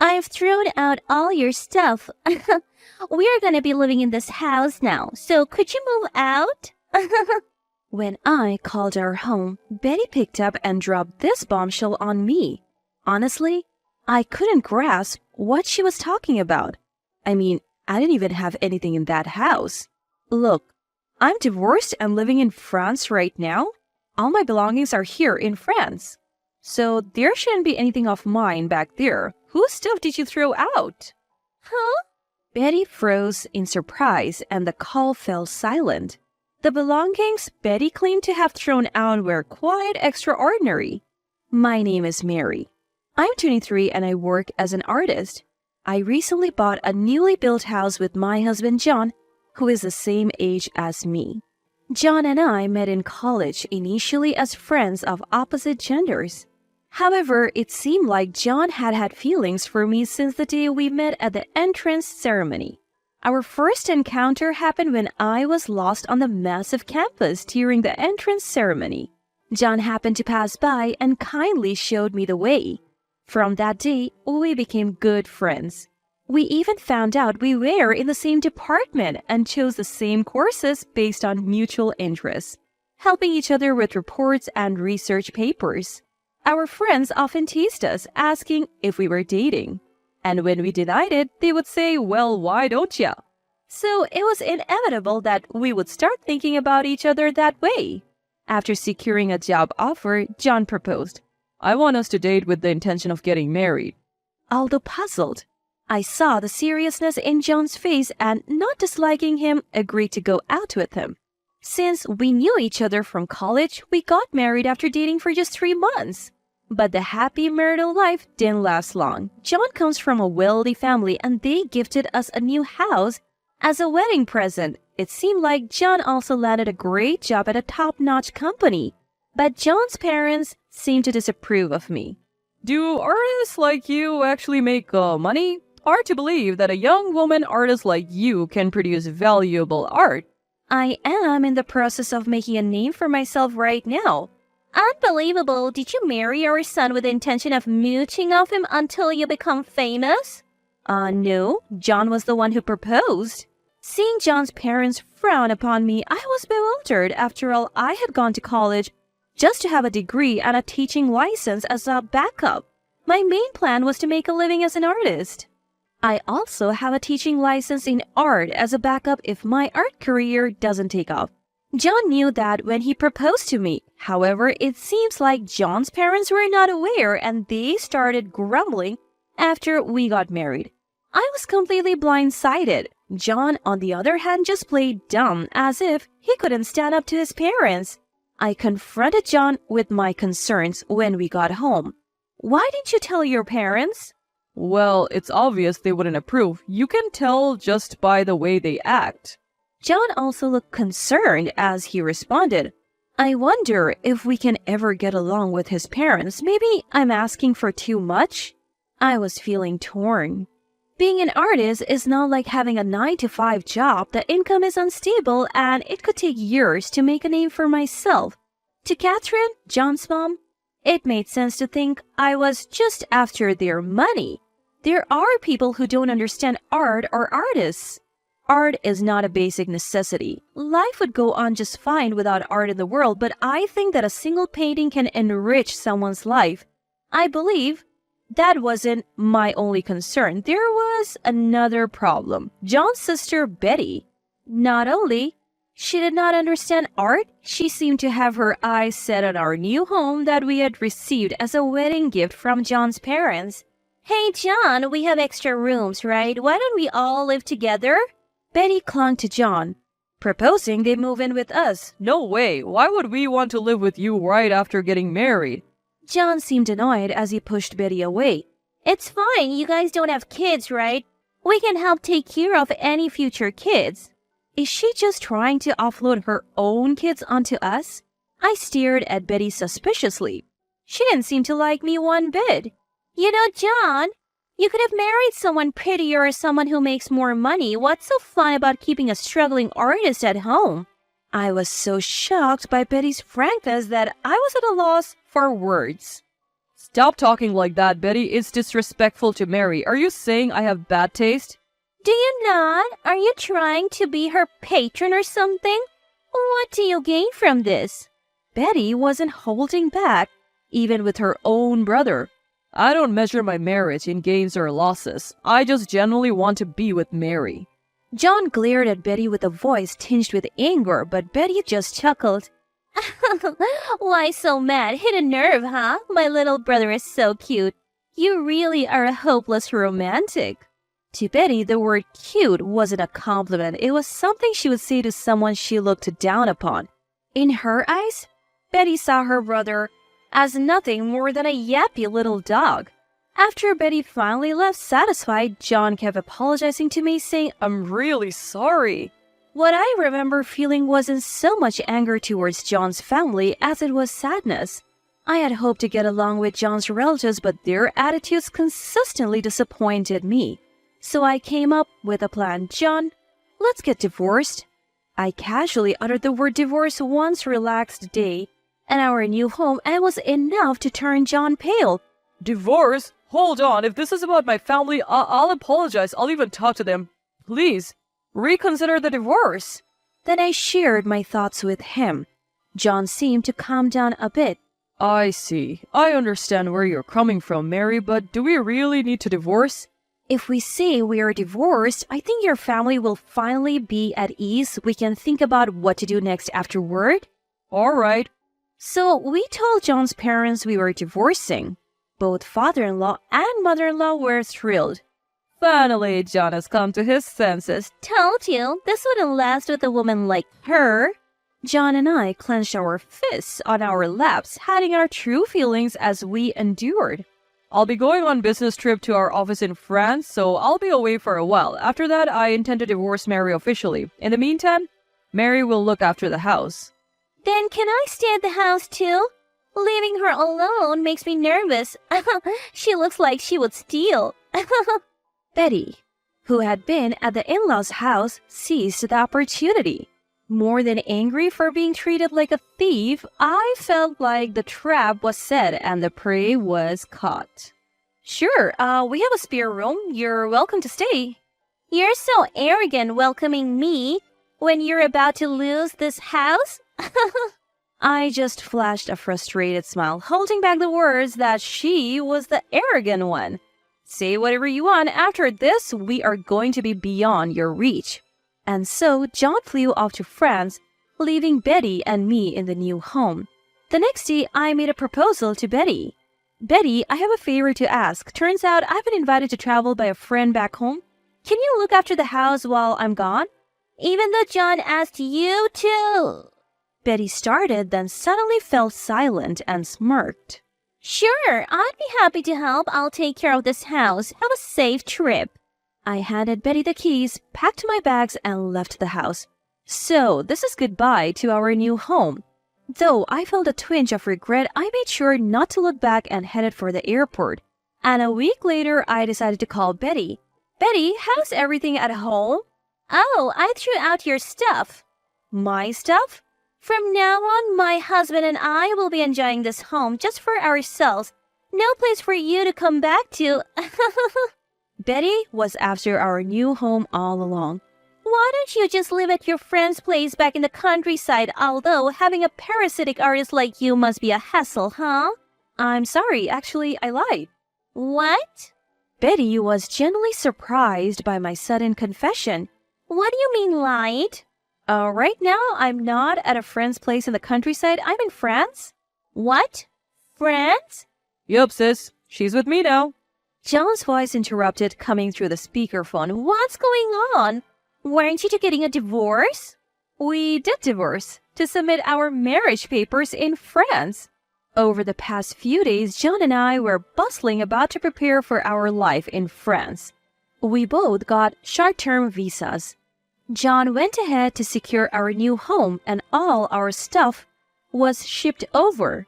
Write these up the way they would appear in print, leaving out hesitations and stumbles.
I've thrown out all your stuff. We're gonna be living in this house now, so could you move out? When I called our home, Betty picked up and dropped this bombshell on me. Honestly, I couldn't grasp what she was talking about. I mean, I didn't even have anything in that house. Look, I'm divorced and living in France right now. All my belongings are here in France. So there shouldn't be anything of mine back there. Whose stuff did you throw out? Huh? Betty froze in surprise and the call fell silent. The belongings Betty claimed to have thrown out were quite extraordinary. My name is Mary. I'm 23 and I work as an artist. I recently bought a newly built house with my husband John, who is the same age as me. John and I met in college initially as friends of opposite genders. However, it seemed like John had feelings for me since the day we met at the entrance ceremony. Our first encounter happened when I was lost on the massive campus during the entrance ceremony. John happened to pass by and kindly showed me the way. From that day, we became good friends. We even found out we were in the same department and chose the same courses based on mutual interests, helping each other with reports and research papers. Our friends often teased us, asking if we were dating. And when we denied it, they would say, "Well, why don't ya?" So it was inevitable that we would start thinking about each other that way. After securing a job offer, John proposed. "I want us to date with the intention of getting married." Although puzzled, I saw the seriousness in John's face and, not disliking him, agreed to go out with him. Since we knew each other from college, we got married after dating for just 3 months. But the happy marital life didn't last long. John comes from a wealthy family and they gifted us a new house as a wedding present. It seemed like John also landed a great job at a top-notch company. But John's parents seemed to disapprove of me. "Do artists like you actually make money? Hard to believe that a young woman artist like you can produce valuable art." I am in the process of making a name for myself right now. Unbelievable. Did you marry our son with the intention of mooching off him until you become famous? No. John was the one who proposed. Seeing John's parents frown upon me, I was bewildered. After all, I had gone to college just to have a degree and a teaching license as a backup. My main plan was to make a living as an artist. I also have a teaching license in art as a backup if my art career doesn't take off. John knew that when he proposed to me. However, it seems like John's parents were not aware and they started grumbling after we got married. I was completely blindsided. John, on the other hand, just played dumb as if he couldn't stand up to his parents. I confronted John with my concerns when we got home. "Why didn't you tell your parents?" "Well, it's obvious they wouldn't approve. You can tell just by the way they act." John also looked concerned as he responded, "I wonder if we can ever get along with his parents. Maybe I'm asking for too much?" I was feeling torn. Being an artist is not like having a 9-to-5 job. The income is unstable and it could take years to make a name for myself. To Catherine, John's mom, it made sense to think I was just after their money. There are people who don't understand art or artists. Art is not a basic necessity. Life would go on just fine without art in the world, but I think that a single painting can enrich someone's life. I believe that wasn't my only concern. There was another problem. John's sister, Betty. Not only she did not understand art, she seemed to have her eyes set on our new home that we had received as a wedding gift from John's parents. "Hey, John, we have extra rooms, right? Why don't we all live together?" Betty clung to John, proposing they move in with us. "No way! Why would we want to live with you right after getting married?" John seemed annoyed as he pushed Betty away. "It's fine, you guys don't have kids, right? We can help take care of any future kids." Is she just trying to offload her own kids onto us? I stared at Betty suspiciously. She didn't seem to like me one bit. "You know, John, you could have married someone prettier or someone who makes more money. What's so fun about keeping a struggling artist at home?" I was so shocked by Betty's frankness that I was at a loss for words. Stop talking like that, Betty. It's disrespectful to Mary. Are you saying I have bad taste? Do you not? Are you trying to be her patron or something? What do you gain from this? Betty wasn't holding back, even with her own brother. I don't measure my marriage in gains or losses. I just genuinely want to be with Mary. John glared at Betty with a voice tinged with anger, but Betty just chuckled. Why so mad? Hit a nerve, huh? My little brother is so cute. You really are a hopeless romantic. To Betty, the word cute wasn't a compliment. It was something she would say to someone she looked down upon. In her eyes, Betty saw her brother as nothing more than a yappy little dog. After Betty finally left satisfied, John kept apologizing to me, saying, I'm really sorry. What I remember feeling wasn't so much anger towards John's family as it was sadness. I had hoped to get along with John's relatives, but their attitudes consistently disappointed me. So I came up with a plan. John, let's get divorced. I casually uttered the word divorce once relaxed day in our new home, and it was enough to turn John pale. Divorce? Hold on. If this is about my family, I'll apologize. I'll even talk to them. Please, reconsider the divorce. Then I shared my thoughts with him. John seemed to calm down a bit. I see. I understand where you're coming from, Mary, but do we really need to divorce? If we say we are divorced, I think your family will finally be at ease. We can think about what to do next afterward. All right. So we told John's parents we were divorcing. Both father-in-law and mother-in-law were thrilled. Finally, John has come to his senses. Told you, this wouldn't last with a woman like her. John and I clenched our fists on our laps, hiding our true feelings as we endured. I'll be going on business trip to our office in France, so I'll be away for a while. After that, I intend to divorce Mary officially. In the meantime, Mary will look after the house. Then can I stay at the house too? Leaving her alone makes me nervous. She looks like she would steal. Betty, who had been at the in-laws' house, seized the opportunity. More than angry for being treated like a thief, I felt like the trap was set and the prey was caught. Sure, we have a spare room. You're welcome to stay. You're so arrogant welcoming me when you're about to lose this house. I just flashed a frustrated smile, holding back the words that she was the arrogant one. Say whatever you want. After this, we are going to be beyond your reach. And so John flew off to France, leaving Betty and me in the new home. The next day, I made a proposal to Betty. Betty, I have a favor to ask. Turns out I've been invited to travel by a friend back home. Can you look after the house while I'm gone? Even though John asked you to. Betty started, then suddenly fell silent and smirked. Sure, I'd be happy to help. I'll take care of this house. Have a safe trip. I handed Betty the keys, packed my bags, and left the house. So, this is goodbye to our new home. Though I felt a twinge of regret, I made sure not to look back and headed for the airport. And a week later, I decided to call Betty. Betty, how's everything at home? Oh, I threw out your stuff. My stuff? From now on, my husband and I will be enjoying this home just for ourselves. No place for you to come back to. Betty was after our new home all along. Why don't you just live at your friend's place back in the countryside, although having a parasitic artist like you must be a hassle, huh? I'm sorry, actually, I lied. What? Betty was genuinely surprised by my sudden confession. What do you mean lied? Right now, I'm not at a friend's place in the countryside. I'm in France. What? France? Yup, sis. She's with me now. John's voice interrupted, coming through the speakerphone. What's going on? Weren't you two getting a divorce? We did divorce to submit our marriage papers in France. Over the past few days, John and I were bustling about to prepare for our life in France. We both got short-term visas. John went ahead to secure our new home, and all our stuff was shipped over.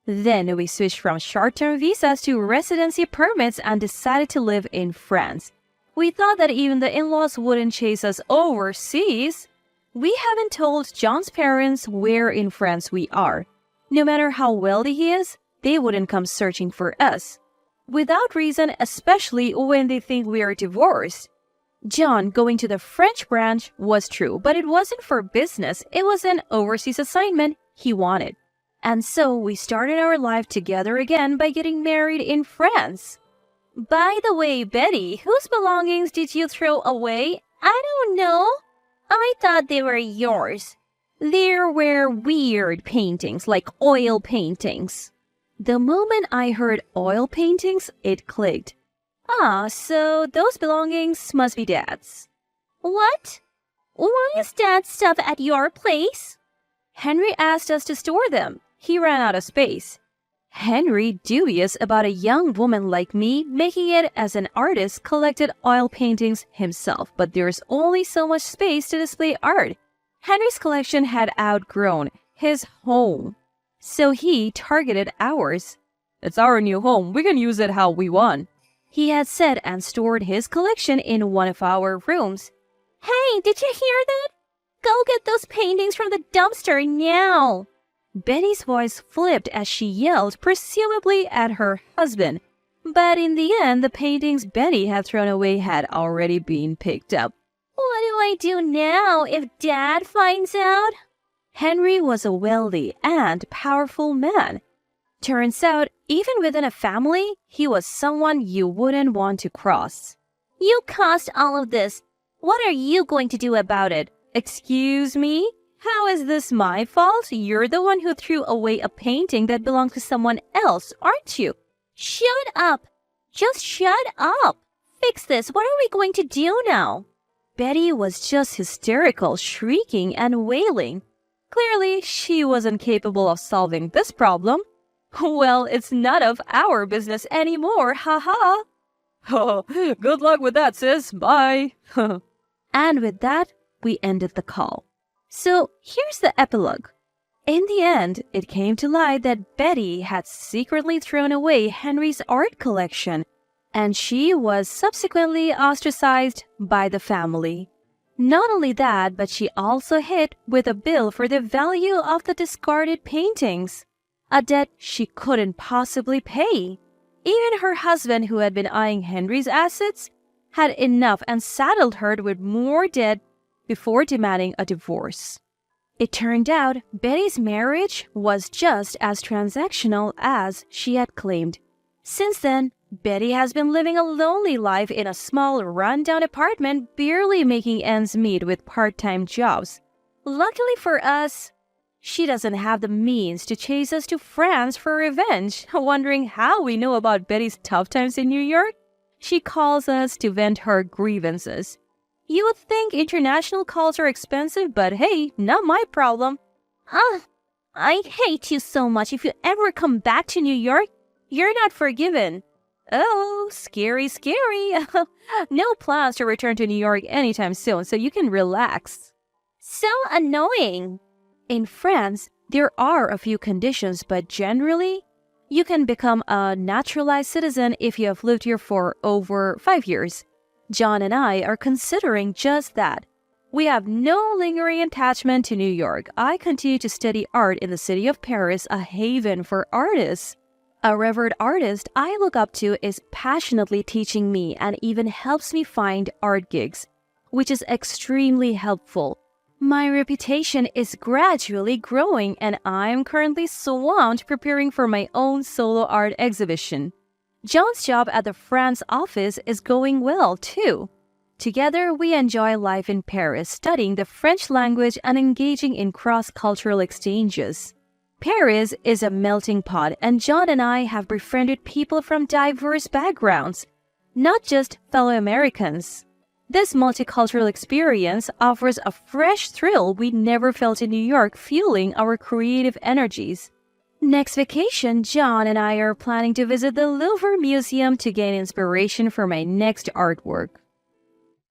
Then we switched from short-term visas to residency permits and decided to live in France. We thought that even the in-laws wouldn't chase us overseas. We haven't told John's parents where in France we are. No matter how wealthy he is, they wouldn't come searching for us. Without reason, especially when they think we are divorced. John going to the French branch was true, but it wasn't for business. It was an overseas assignment he wanted. And so we started our life together again by getting married in France. By the way, Betty, whose belongings did you throw away? I don't know. I thought they were yours. There were weird paintings, like oil paintings. The moment I heard oil paintings, it clicked. Ah, so those belongings must be Dad's. What? Why is Dad's stuff at your place? Henry asked us to store them. He ran out of space. Henry, dubious about a young woman like me making it as an artist, collected oil paintings himself, but there's only so much space to display art. Henry's collection had outgrown his home, so he targeted ours. It's our new home. We can use it how we want, he had said, and stored his collection in one of our rooms. Hey, did you hear that? Go get those paintings from the dumpster now. Betty's voice flipped as she yelled, presumably at her husband. But in the end, the paintings Betty had thrown away had already been picked up. What do I do now if Dad finds out? Henry was a wealthy and powerful man. Turns out, even within a family, he was someone you wouldn't want to cross. You caused all of this. What are you going to do about it? Excuse me? How is this my fault? You're the one who threw away a painting that belonged to someone else, aren't you? Shut up! Just shut up! Fix this. What are we going to do now? Betty was just hysterical, shrieking and wailing. Clearly, she wasn't capable of solving this problem. Well, it's none of our business anymore, haha. Oh, good luck with that, sis. Bye. And with that, we ended the call. So here's the epilogue. In the end, it came to light that Betty had secretly thrown away Henry's art collection, and she was subsequently ostracized by the family. Not only that, but she also hit with a bill for the value of the discarded paintings, a debt she couldn't possibly pay. Even her husband, who had been eyeing Henry's assets, had enough and saddled her with more debt before demanding a divorce. It turned out Betty's marriage was just as transactional as she had claimed. Since then, Betty has been living a lonely life in a small, run-down apartment, barely making ends meet with part-time jobs. Luckily for us, she doesn't have the means to chase us to France for revenge. Wondering how we know about Betty's tough times in New York? She calls us to vent her grievances. You would think international calls are expensive, but hey, not my problem. I hate you so much. If you ever come back to New York, you're not forgiven. Oh, scary, scary. No plans to return to New York anytime soon, so you can relax. So annoying. In France, there are a few conditions, but generally, you can become a naturalized citizen if you have lived here for over 5 years. John and I are considering just that. We have no lingering attachment to New York. I continue to study art in the city of Paris, a haven for artists. A revered artist I look up to is passionately teaching me and even helps me find art gigs, which is extremely helpful. My reputation is gradually growing, and I am currently swamped preparing for my own solo art exhibition. John's job at the France office is going well, too. Together, we enjoy life in Paris, studying the French language and engaging in cross-cultural exchanges. Paris is a melting pot, and John and I have befriended people from diverse backgrounds, not just fellow Americans. This multicultural experience offers a fresh thrill we never felt in New York, fueling our creative energies. Next vacation, John and I are planning to visit the Louvre Museum to gain inspiration for my next artwork.